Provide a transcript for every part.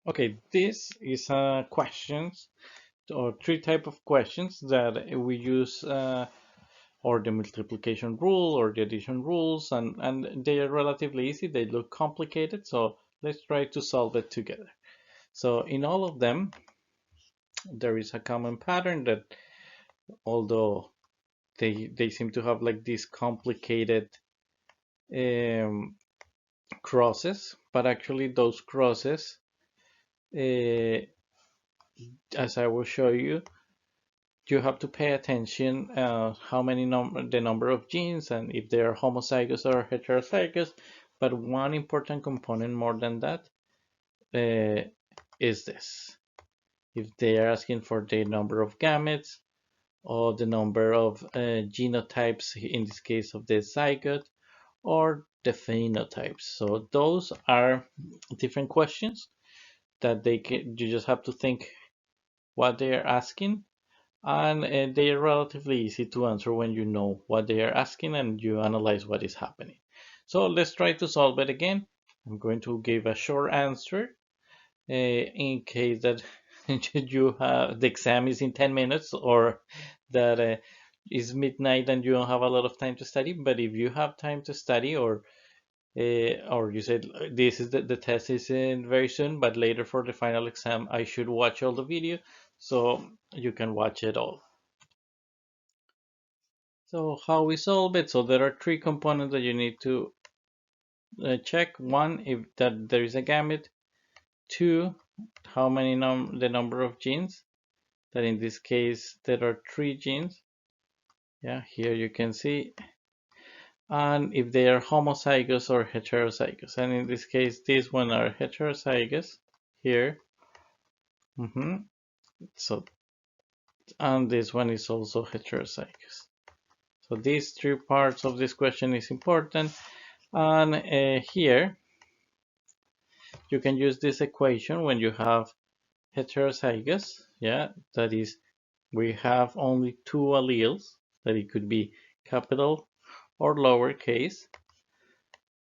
Okay, this is questions or three type of questions that we use, or the multiplication rule or the addition rules, and they are relatively easy. They look complicated, so let's try to solve it together. So in all of them, there is a common pattern that although they seem to have like these complicated um, crosses, but actually those crosses, uh, as I will show you, you have to pay attention how many the number of genes and if they are homozygous or heterozygous. But one important component more than that uh, is this: if they are asking for the number of gametes or the number of genotypes, in this case of the zygote, or the phenotypes. So those are different questions that you just have to think what they are asking, and they are relatively easy to answer when you know what they are asking and you analyze what is happening. So let's try to solve it again. I'm going to give a short answer in case that you have the exam is in 10 minutes, or that is midnight and you don't have a lot of time to study. But if you have time to study, or you said this is the test is in very soon, but later for the final exam I should watch all the video, so you can watch it all. So how we solve it? So there are three components that you need to check. One, if that there is a gamete. Two, how many the number of genes. That in this case there are three genes. Yeah, here you can see. And if they are homozygous or heterozygous. And in this case, these one are heterozygous here. So, and this one is also heterozygous. So these three parts of this question is important. And here you can use this equation when you have heterozygous. Yeah, that is, we have only two alleles, that it could be capital or lowercase.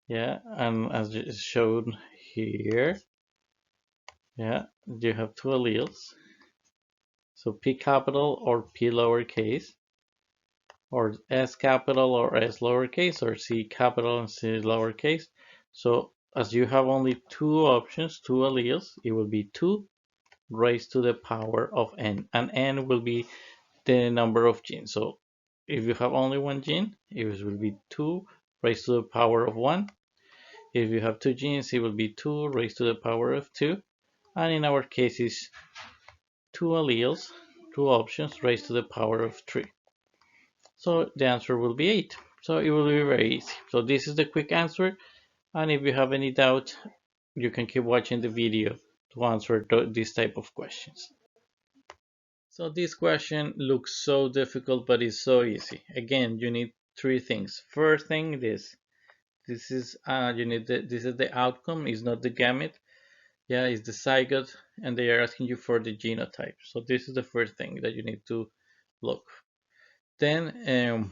Yeah, and as is shown here, yeah, you have two alleles. So P capital or P lowercase, or S capital or S lowercase, or C capital and C lowercase. So as you have only two options, two alleles, it will be 2 raised to the power of n, and n will be the number of genes. So if you have only one gene, it will be 2 raised to the power of 1. If you have two genes, it will be 2 raised to the power of 2. And in our case, is two alleles, two options raised to the power of 3. So the answer will be 8. So it will be very easy. So this is the quick answer. And if you have any doubt, you can keep watching the video to answer this type of questions. So this question looks so difficult, but it's so easy. Again, you need three things. First thing, this is you need this is the outcome, is not the gamete. Yeah, it's the zygote, and they are asking you for the genotype. So this is the first thing that you need to look. Then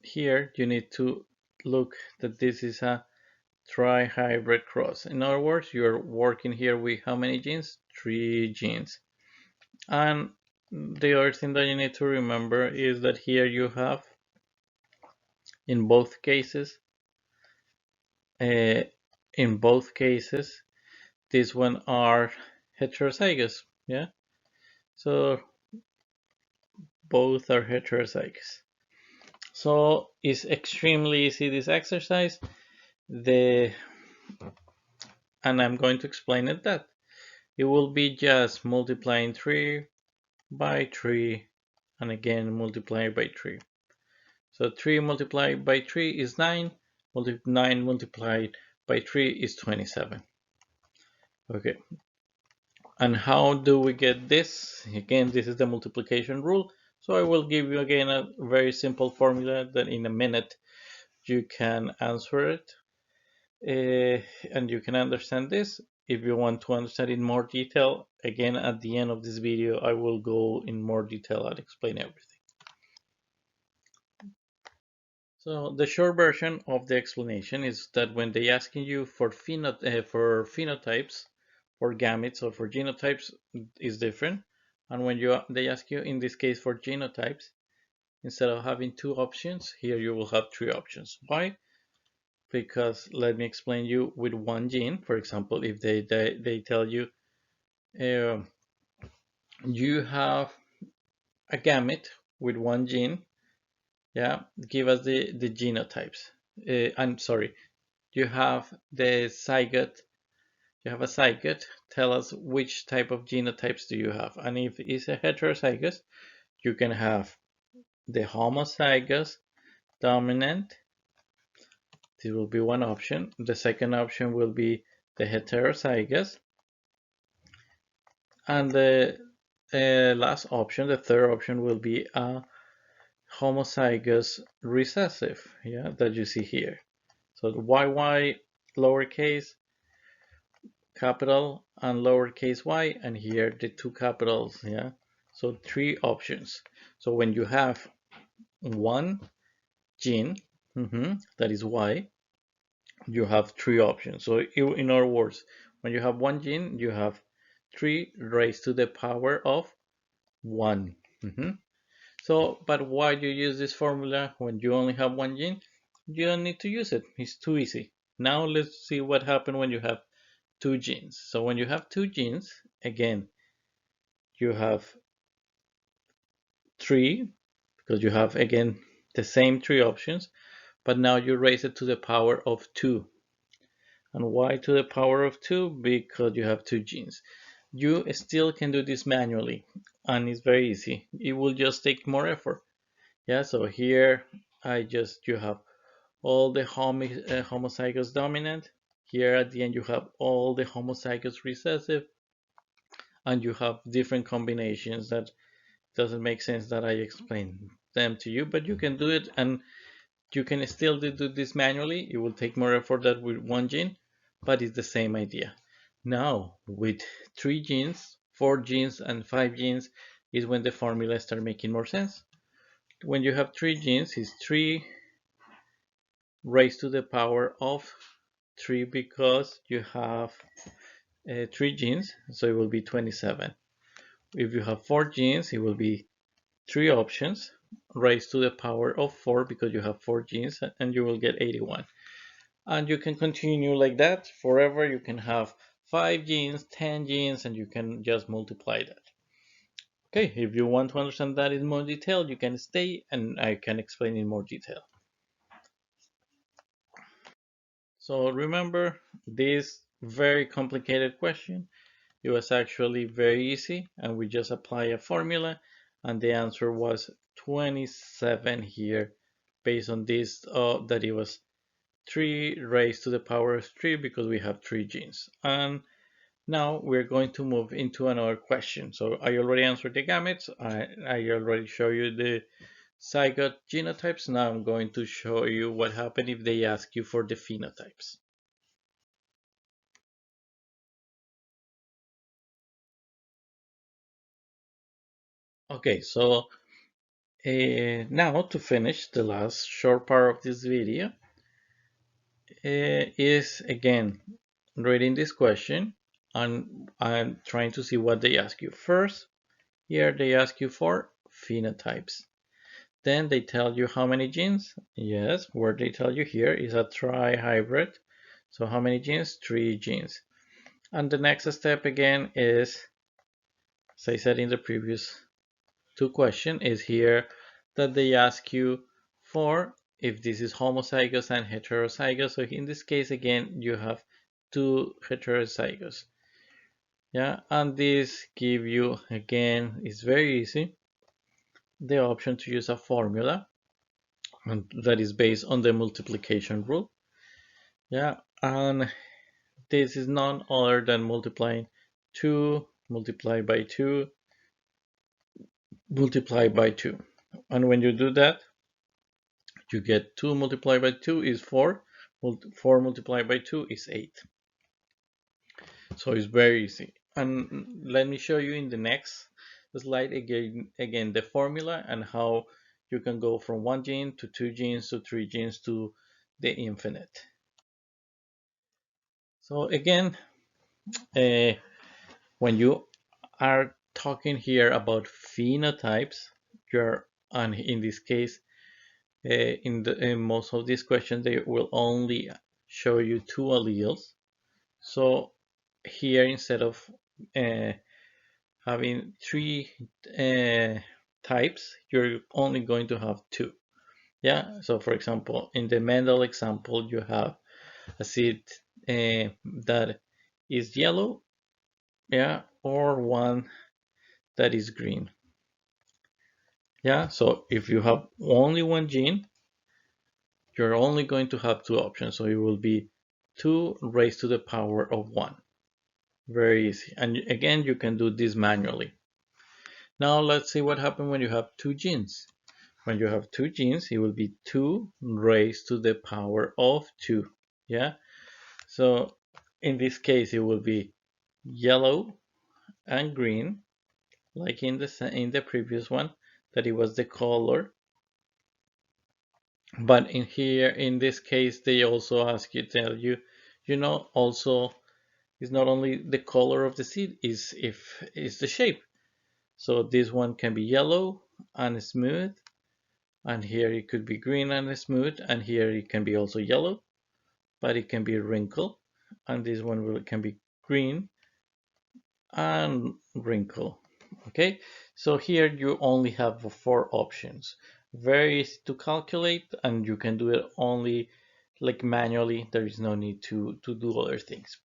here you need to look that this is a trihybrid cross. In other words, you're working here with how many genes? Three genes. And the other thing that you need to remember is that here you have, in both cases, uh, in both cases, these one are heterozygous. Yeah, so both are heterozygous. So it's extremely easy, this exercise. The and I'm going to explain it that it will be just multiplying 3 by 3 and again multiply by 3. So 3 multiplied by 3 is 9. 9 multiplied by 3 is 27. Okay. And how do we get this? Again, this is the multiplication rule. So I will give you again a very simple formula that in a minute you can answer it. And you can understand this. If you want to understand in more detail, again at the end of this video I will go in more detail and explain everything. So the short version of the explanation is that when they asking you for phenotypes for gametes or for genotypes is different. And when they ask you in this case for genotypes, instead of having two options, here you will have three options. Why? Because let me explain you with one gene. For example, if they tell you uh, you have a gamete with one gene, yeah, give us the genotypes. I'm sorry, you have the zygote. You have a zygote. Tell us which type of genotypes do you have, and if it's a heterozygous, you can have the homozygous dominant. This will be one option. The second option will be the heterozygous, and the last option, the third option, will be a homozygous recessive, yeah, that you see here. So the YY lowercase, capital, and lowercase y, and here the two capitals, yeah. So three options. So when you have one gene, that is y, you have three options. So in other words, when you have one gene, you have 3 raised to the power of 1. So, but why do you use this formula when you only have one gene? You don't need to use it. It's too easy. Now let's see what happens when you have two genes. So when you have two genes, again, you have 3, because you have, again, the same 3 options, but now you raise it to the power of 2. And why to the power of 2? Because you have two genes. You still can do this manually, and it's very easy. It will just take more effort. Yeah, so here you have all the homozygous dominant. Here at the end you have all the homozygous recessive, and you have different combinations that doesn't make sense that I explain them to you, but you can do it, and you can still do this manually. It will take more effort than with one gene, but it's the same idea. Now with 3 genes, 4 genes, and 5 genes is when the formula starts making more sense. When you have 3 genes, it's 3 raised to the power of 3, because you have 3 genes, so it will be 27. If you have 4 genes, it will be 3 options raised to the power of 4, because you have 4 genes, and you will get 81. And you can continue like that forever. You can have 5 genes, 10 genes, and you can just multiply that. Okay, if you want to understand that in more detail, you can stay and I can explain in more detail. So remember this very complicated question. It was actually very easy, and we just apply a formula, and the answer was 27 here, based on this that it was 3 raised to the power of 3, because we have 3 genes. And now we're going to move into another question. So I already answered the gametes. I already showed you the zygote genotypes. Now I'm going to show you what happens if they ask you for the phenotypes. Okay, so now to finish the last short part of this video is again reading this question, and I'm trying to see what they ask you. First, here they ask you for phenotypes. Then they tell you how many genes. Yes, where they tell you here is a trihybrid. So how many genes? 3 genes. And the next step again is, as I said in the previous 2 questions, is here that they ask you for if this is homozygous and heterozygous. So in this case again you have 2 heterozygous. Yeah, and this give you, again, it's very easy, the option to use a formula, and that is based on the multiplication rule. Yeah, and this is none other than multiplying 2 multiplied by 2 multiplied by 2. And when you do that, you get 2 multiplied by 2 is 4. 4 multiplied by 2 is 8. So it's very easy. And let me show you in the next slide again the formula and how you can go from 1 gene to 2 genes to 3 genes to the infinite. So again, when you are talking here about phenotypes, you're, and in this case, in most of these questions, they will only show you two alleles. So here, instead of uh, having three types, you're only going to have two. Yeah. So for example, in the Mendel example, you have a seed that is yellow, yeah, or one that is green. Yeah. So if you have only one gene, you're only going to have two options. So it will be 2 raised to the power of 1. Very easy. And again, you can do this manually. Now let's see what happens when you have two genes. When you have two genes, it will be 2 raised to the power of 2. Yeah. So in this case, it will be yellow and green, like in the previous one, that it was the color. But in here, in this case, they also tell you, also it's not only the color of the seed, is if it's the shape. So this one can be yellow and smooth, and here it could be green and smooth, and here it can be also yellow, but it can be wrinkle, and this one can be green and wrinkle. Okay, so here you only have 4 options. Very easy to calculate, and you can do it only like manually. There is no need to do other things.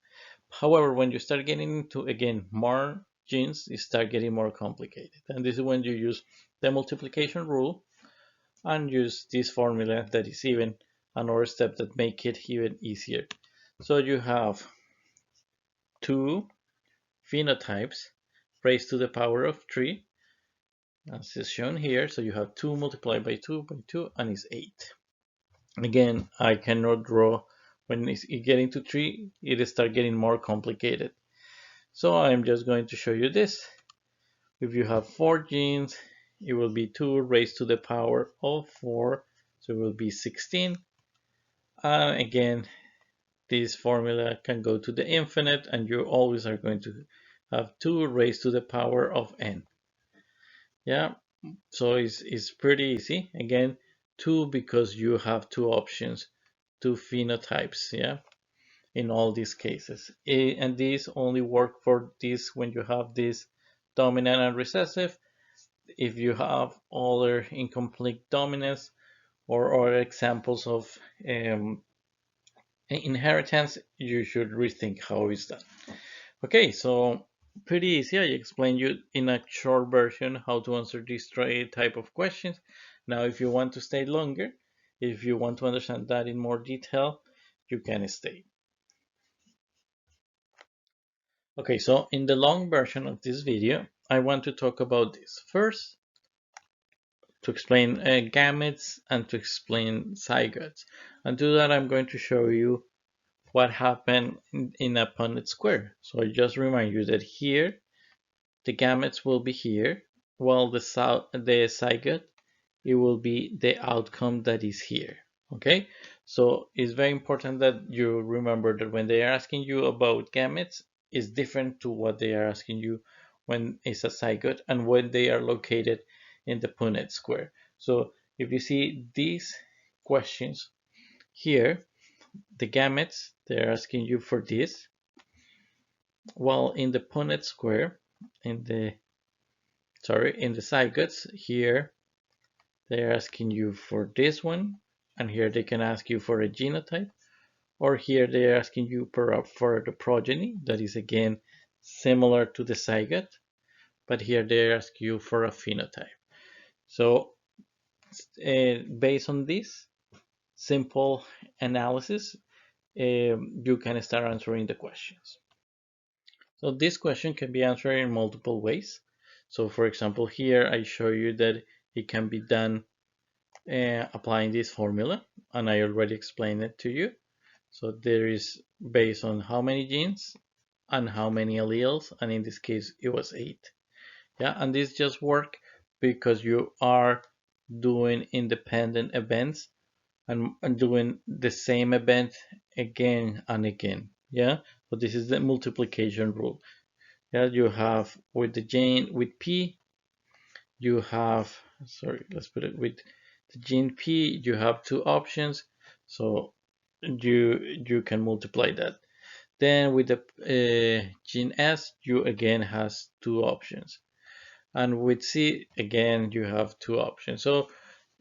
However, when you start getting into, again, more genes, you start getting more complicated. And this is when you use the multiplication rule and use this formula that is even another step that make it even easier. So you have 2 phenotypes raised to the power of 3, as is shown here. So you have 2 multiplied by 2 by 2, and it's 8. Again, I cannot draw. When it's getting to 3, it starts getting more complicated. So I'm just going to show you this. If you have 4 genes, it will be 2 raised to the power of 4, so it will be 16. And again, this formula can go to the infinite, and you always are going to have 2 raised to the power of n. Yeah, so it's pretty easy. Again, 2 because you have 2 options, 2 phenotypes, yeah, in all these cases. And these only work for this when you have this dominant and recessive. If you have other incomplete dominance or examples of inheritance, you should rethink how it's done. Okay, so pretty easy. I explained you in a short version how to answer these type of questions. Now, if you want to stay longer, if you want to understand that in more detail, you can stay. Okay, so in the long version of this video, I want to talk about this. First, to explain gametes and to explain zygotes. And to that, I'm going to show you what happened in a Punnett square. So I just remind you that here, the gametes will be here, while the zygote, it will be the outcome that is here. Okay, so it's very important that you remember that when they are asking you about gametes, it's different to what they are asking you when it's a zygote and when they are located in the Punnett square. So if you see these questions here, the gametes, they're asking you for this, while in the Punnett square, in the zygotes here, they're asking you for this one, and here they can ask you for a genotype, or here they're asking you for the progeny, that is again similar to the zygote, but here they ask you for a phenotype. So based on this simple analysis, you can start answering the questions. So this question can be answered in multiple ways. So for example, here I show you that it can be done applying this formula, and I already explained it to you. So there is based on how many genes and how many alleles, and in this case it was 8. Yeah, and this just work because you are doing independent events and doing the same event again and again. Yeah, So this is the multiplication rule. Yeah, you have with the gene with P, you have, sorry, let's put it with the gene P, you have two options. So you can multiply that. Then with the gene S, you again has two options. And with C, again, you have two options. So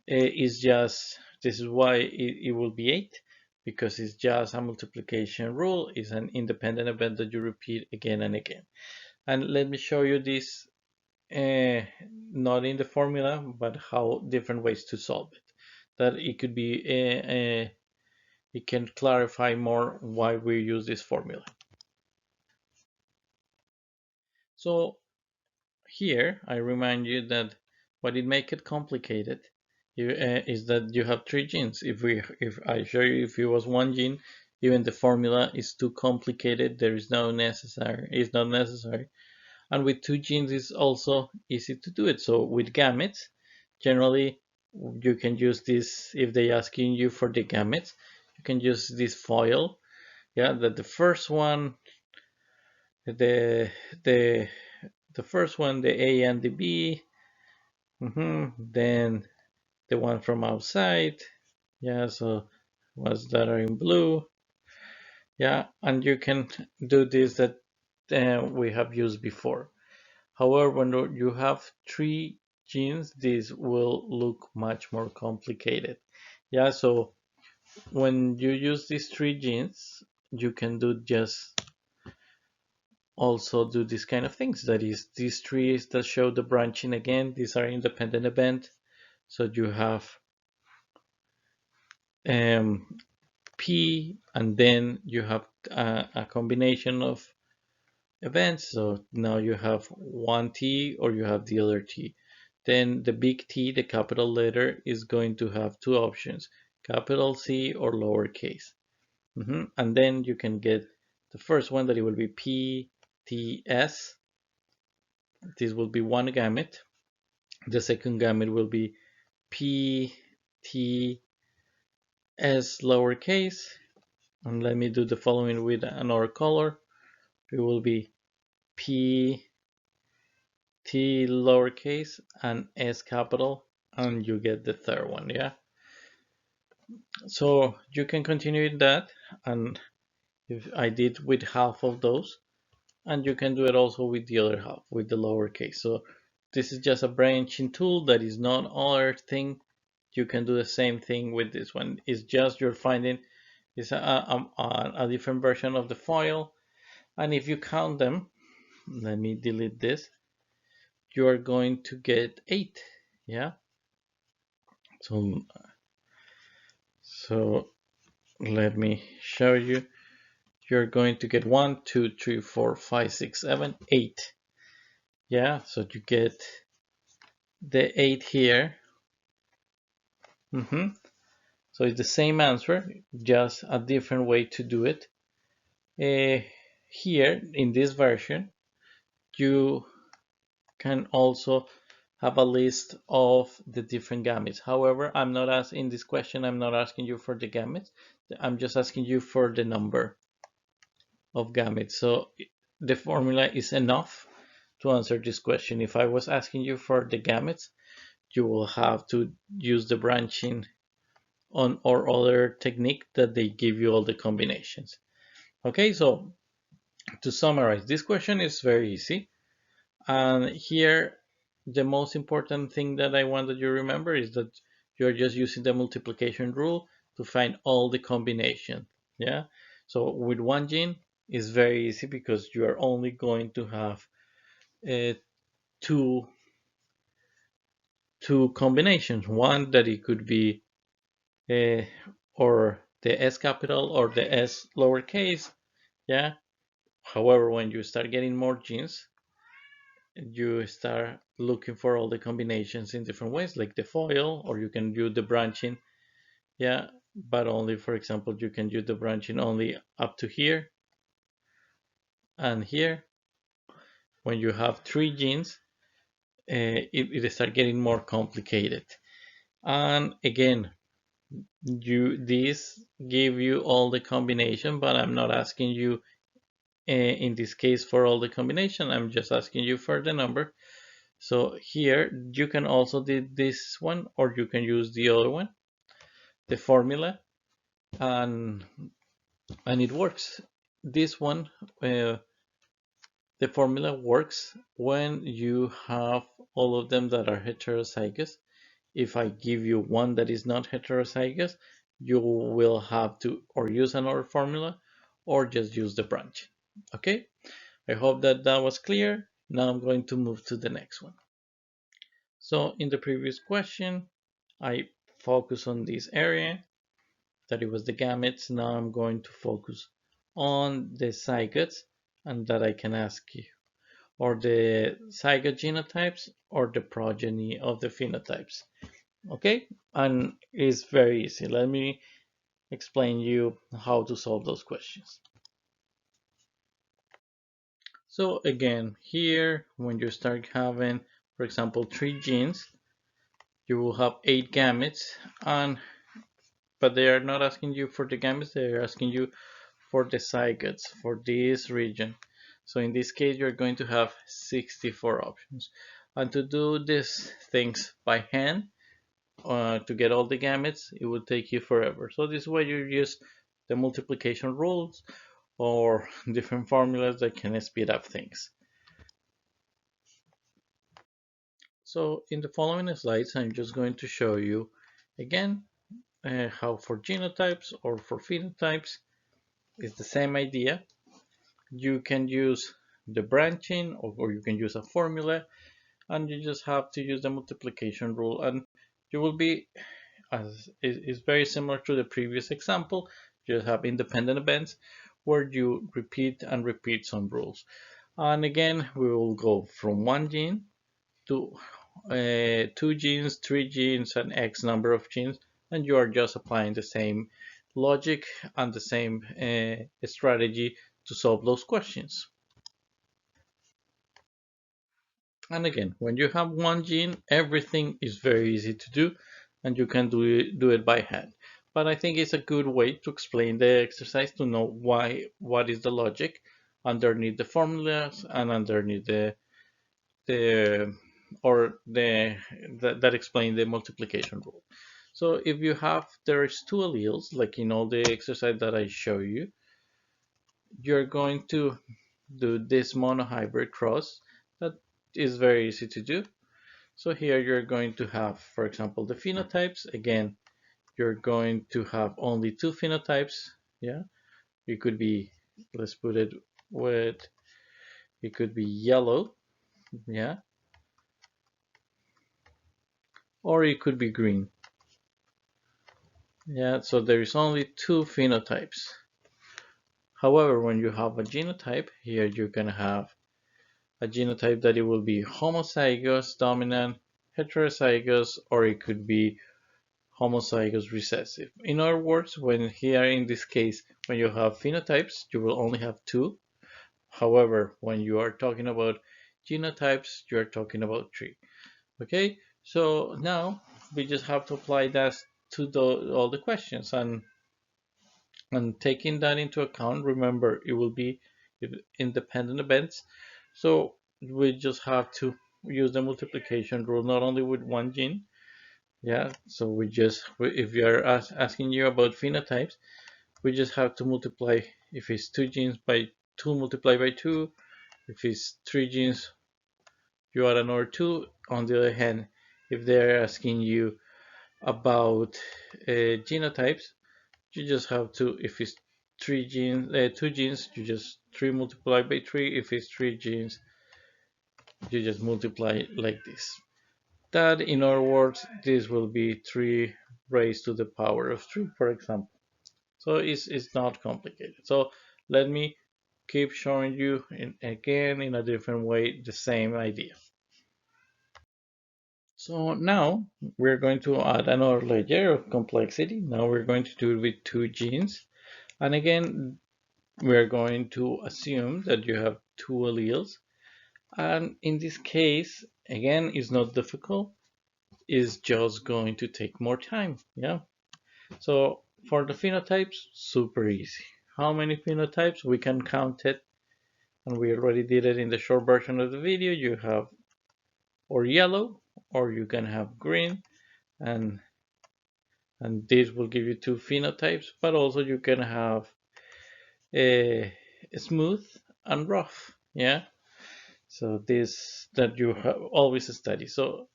it's just, this is why it will be 8, because it's just a multiplication rule. It's an independent event that you repeat again and again. And let me show you this, not in the formula, but how different ways to solve it. That it could be, it can clarify more why we use this formula. So here, I remind you that what it make it complicated is that you have three genes. If I show you if it was one gene, even the formula is too complicated. There is no necessary. It's not necessary. And with two genes, it's also easy to do it. So with gametes, generally you can use this. If they asking you for the gametes, you can use this foil. Yeah, that the first one, the the the first one, the A and the B. Then the one from outside. Yeah, so ones that are in blue. Yeah, and you can do this that we have used before. However, when you have three genes, this will look much more complicated. Yeah, so when you use these three genes, you can do just also do these kind of things. That is, these trees that show the branching again, these are independent event. So you have um, P, and then you have a combination of events. So now you have one T or you have the other T. Then the big T, the capital letter, is going to have two options, capital C or lowercase. And then you can get the first one that it will be P, T, S. This will be one gamete. The second gamete will be P, T, S lowercase. And let me do the following with another color. It will be P, T lowercase, and S capital, and you get the third one. Yeah, so you can continue that, and if I did with half of those, and you can do it also with the other half with the lowercase. So this is just a branching tool that is not other thing. You can do the same thing with this one. It's just you're finding is a different version of the file, and if you count them, let me delete this, you are going to get 8. Yeah, so let me show you. You're going to get 1, 2, 3, 4, 5, 6, 7, 8. Yeah, so you get the 8 here. So it's the same answer, just a different way to do it. Here in this version, you can also have a list of the different gametes. However, I'm not asking in this question, I'm not asking you for the gametes. I'm just asking you for the number of gametes. So the formula is enough to answer this question. If I was asking you for the gametes, you will have to use the branching on or other technique that they give you all the combinations. Okay, so to summarize, this question is very easy. And here, the most important thing that I want that you remember is that you're just using the multiplication rule to find all the combination. Yeah. So with one gene, it's very easy because you are only going to have uh, two combinations. One that it could be uh, or the S capital or the S lowercase. Yeah. However, when you start getting more genes, you start looking for all the combinations in different ways, like the foil, or you can do the branching. Yeah, but only, for example, you can do the branching only up to here and here. When you have three genes, it start getting more complicated. And again, this give you all the combination, but I'm not asking you in this case for all the combination, I'm just asking you for the number. So here you can also do this one, or you can use the other one, the formula, and it works. This one, the formula works when you have all of them that are heterozygous. If I give you one that is not heterozygous, you will have to or use another formula or just use the branch. Okay, I hope that that was clear. Now I'm going to move to the next one. So in the previous question, I focus on this area, that it was the gametes. Now I'm going to focus on the zygotes, and that I can ask you, or the zygote genotypes or the progeny of the phenotypes. Okay, and it's very easy. Let me explain you how to solve those questions. So again, here when you start having, for example, 3 genes, you will have 8 gametes, and but they are not asking you for the gametes, they are asking you for the zygotes for this region. So in this case, you're going to have 64 options. And to do these things by hand, to get all the gametes, it would take you forever. So this way you use the multiplication rules or different formulas that can speed up things. So in the following slides, I'm just going to show you again how for genotypes or for phenotypes, it's the same idea. You can use the branching, or you can use a formula, and you just have to use the multiplication rule, and you will be, as is very similar to the previous example, you have independent events where you repeat and repeat some rules. And again, we will go from one gene to 2 genes, 3 genes, and X number of genes, and you are just applying the same logic and the same strategy to solve those questions. And again, when you have one gene, everything is very easy to do, and you can do it by hand. But I think it's a good way to explain the exercise, to know what is the logic underneath the formulas and underneath the or the that explain the multiplication rule. So if you have, there's 2 alleles, like in all the exercise that I show you, you're going to do this monohybrid cross. That is very easy to do. So here you're going to have, for example, the phenotypes. Again, you're going to have only 2 phenotypes. Yeah, it could be, let's put it with, it could be yellow. Yeah, or it could be green. Yeah, so there is only 2 phenotypes. However, when you have a genotype, here you're gonna have a genotype that it will be homozygous dominant, heterozygous, or it could be homozygous recessive. In other words, when here in this case, when you have phenotypes, you will only have 2. However, when you are talking about genotypes, you are talking about 3. Okay, so now we just have to apply that to all the questions, and taking that into account, remember it will be independent events. So we just have to use the multiplication rule not only with one gene. Yeah, so we just, if we are asking you about phenotypes, we just have to multiply, if it's 2 genes, by 2 multiplied by 2. If it's 3 genes, you add another 2. On the other hand, if they're asking you about genotypes, you just have to, if it's 2 genes, you just 3 multiplied by 3. If it's 3 genes, you just multiply like this. That, in other words, this will be 3 raised to the power of 3, for example. So it's not complicated. So let me keep showing you again in a different way the same idea. So now we're going to add another layer of complexity. Now we're going to do it with 2 genes. And again, we're going to assume that you have 2 alleles. And in this case, again, it's not difficult. It's just going to take more time. Yeah. So for the phenotypes, super easy. How many phenotypes? We can count it and we already did it in the short version of the video. You have or yellow, or you can have green, and this will give you two phenotypes, but also you can have a smooth and rough. Yeah, so this that you have always study. So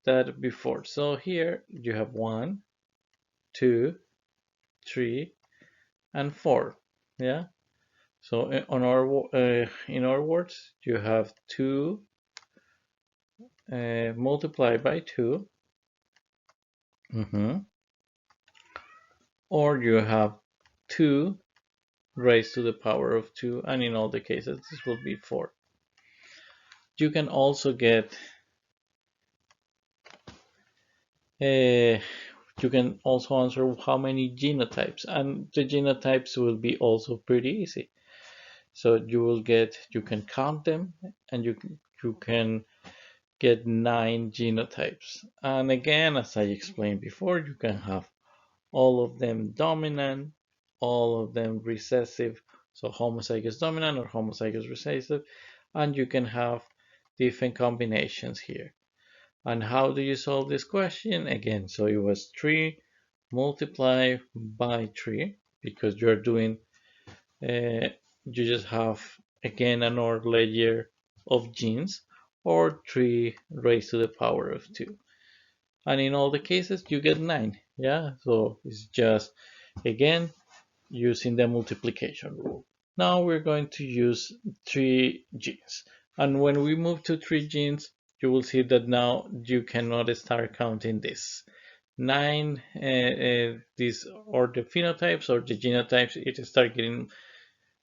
that before. So here you have 1, 2, 3, and 4. Yeah. So on our in our words, you have 2 multiplied by 2, or you have 2 raised to the power of 2, and in all the cases this will be 4. You can also get you can also answer how many genotypes, and the genotypes will be also pretty easy. So you can count them, and you can get 9 genotypes. And again, as I explained before, you can have all of them dominant, all of them recessive, so homozygous dominant or homozygous recessive, and you can have different combinations here. And how do you solve this question? Again, so it was 3 multiplied by 3, because you're doing, you just have, again, another layer of genes, or 3 raised to the power of 2. And in all the cases, you get 9. Yeah, so it's just, again, using the multiplication rule. Now we're going to use 3 genes. And when we move to 3 genes, you will see that now you cannot start counting this. 9, these or the phenotypes or the genotypes,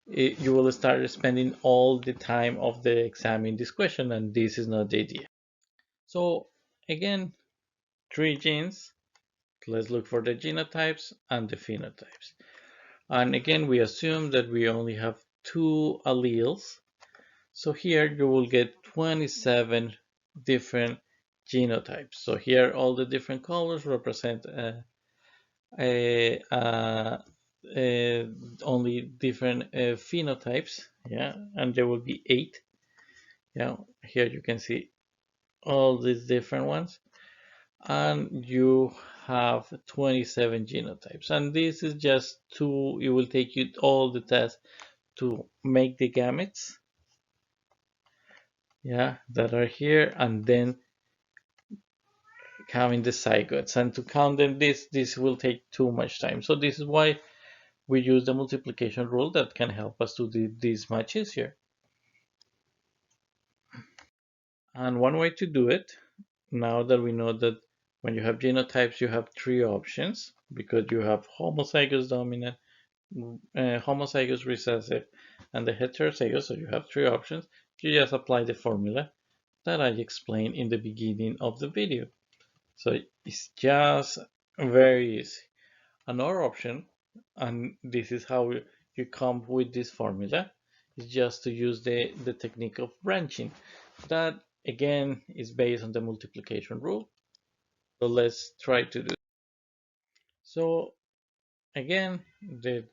you will start spending all the time of the exam in this question, and this is not the idea. So again, 3 genes. Let's look for the genotypes and the phenotypes. And again, we assume that we only have 2 alleles. So here you will get 27 different genotypes. So here all the different colors represent only different phenotypes. Yeah, and there will be 8. Yeah, here you can see all these different ones, and you have 27 genotypes, and this is just it will take you all the tests to make the gametes, yeah, that are here, and then counting the zygotes, and to count them, this will take too much time. So this is why we use the multiplication rule that can help us to do this much easier. And one way to do it, now that we know that when you have genotypes you have 3 options, because you have homozygous dominant, homozygous recessive, and the heterozygous, so you have 3 options. You just apply the formula that I explained in the beginning of the video. So it's just very easy. Another option, and this is how you come with this formula, is just to use the technique of branching. That again is based on the multiplication rule. So let's try to do it. So again,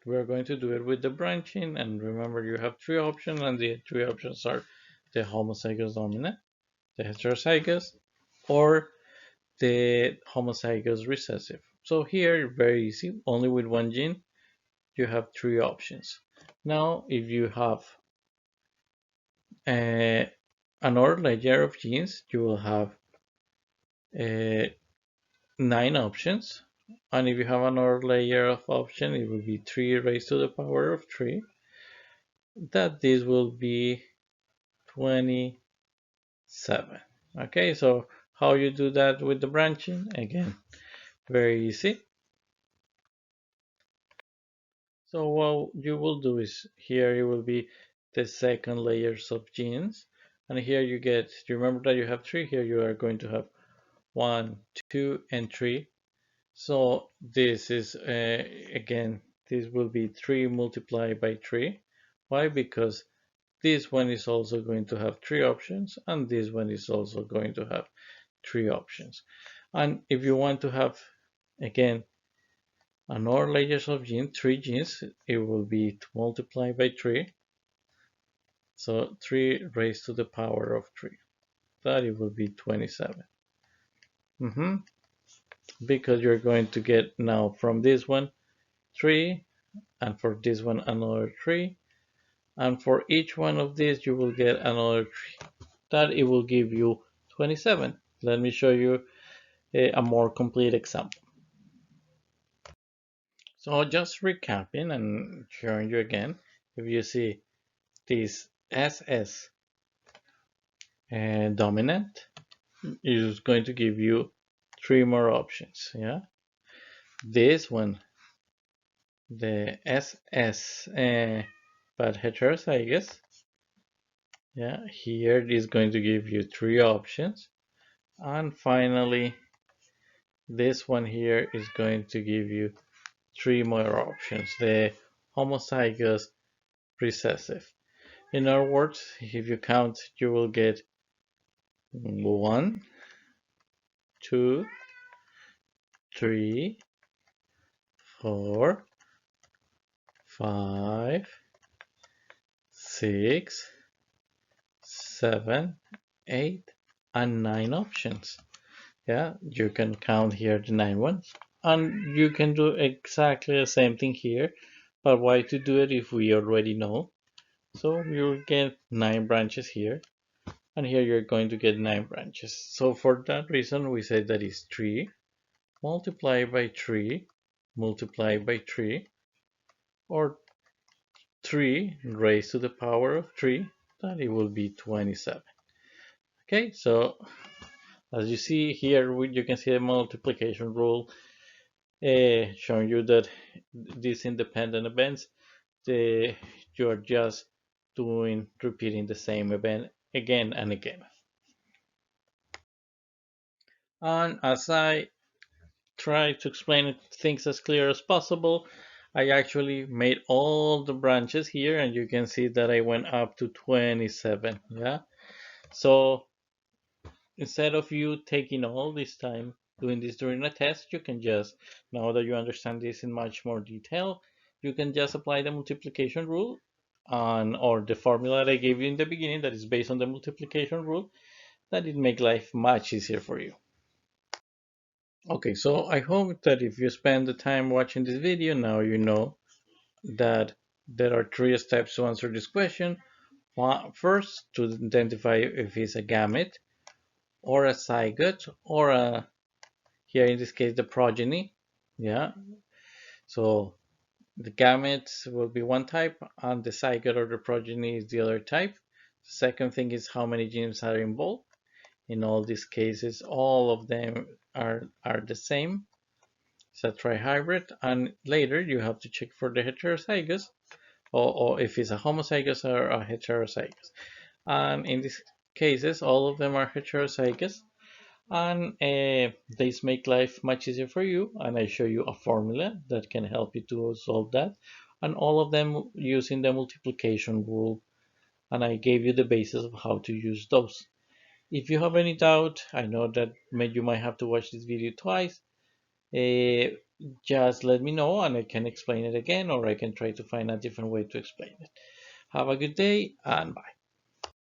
we're going to do it with the branching, and remember you have 3 options, and the 3 options are the homozygous dominant, the heterozygous, or the homozygous recessive. So here, very easy, only with 1 gene, you have 3 options. Now, if you have another layer of genes, you will have 9 options. And if you have another layer of option, it will be 3 raised to the power of 3. That this will be 27. Okay, so how you do that with the branching? Again, very easy. So what you will do is, here it will be the second layers of genes, and here you remember that you have 3, here you are going to have 1, 2, and 3. So this is, again, this will be 3 multiplied by 3. Why? Because this one is also going to have 3 options, and this one is also going to have 3 options. And if you want to have, again, another layers of genes, 3 genes, it will be multiplied by 3. So 3 raised to the power of 3. That it will be 27. Because you're going to get now from this one 3, and for this one another 3, and for each one of these you will get another 3. That it will give you 27. Let me show you a more complete example. So just recapping and showing you again, if you see this SS dominant is going to give you 3 more options. Yeah, this one, the SS but heterozygous. Yeah, here it is going to give you 3 options, and finally this one here is going to give you 3 more options, the homozygous recessive. In other words, if you count, you will get 1, 2, 3, 4, 5, 6, 7, 8, and 9 options. Yeah, you can count here the 9 ones. And you can do exactly the same thing here. But why to do it if we already know? So you'll get 9 branches here. And here you're going to get 9 branches. So for that reason, we say that is 3 multiplied by 3 multiplied by 3, or 3 raised to the power of 3, that it will be 27. Okay, so as you see here, you can see the multiplication rule showing you that these independent events, you are just repeating the same event again and again. And as I try to explain things as clear as possible, I actually made all the branches here, and you can see that I went up to 27. Yeah, so instead of you taking all this time doing this during a test, you can just, now that you understand this in much more detail, you can just apply the multiplication rule or the formula that I gave you in the beginning that is based on the multiplication rule, that it make life much easier for you. Okay, so I hope that if you spend the time watching this video, now you know that there are 3 steps to answer this question. First, to identify if it's a gamete or a zygote or here in this case the progeny. Yeah, so the gametes will be one type and the zygote or the progeny is the other type. The second thing is how many genes are involved. In all these cases, all of them are the same. It's a trihybrid, and later you have to check for the heterozygous, or if it's a homozygous or a heterozygous. And in these cases, all of them are heterozygous, and these make life much easier for you. And I show you a formula that can help you to solve that, and all of them using the multiplication rule. And I gave you the basis of how to use those. If you have any doubt, I know that you might have to watch this video twice. Uh, just let me know and I can explain it again, or I can try to find a different way to explain it. Have a good day and bye.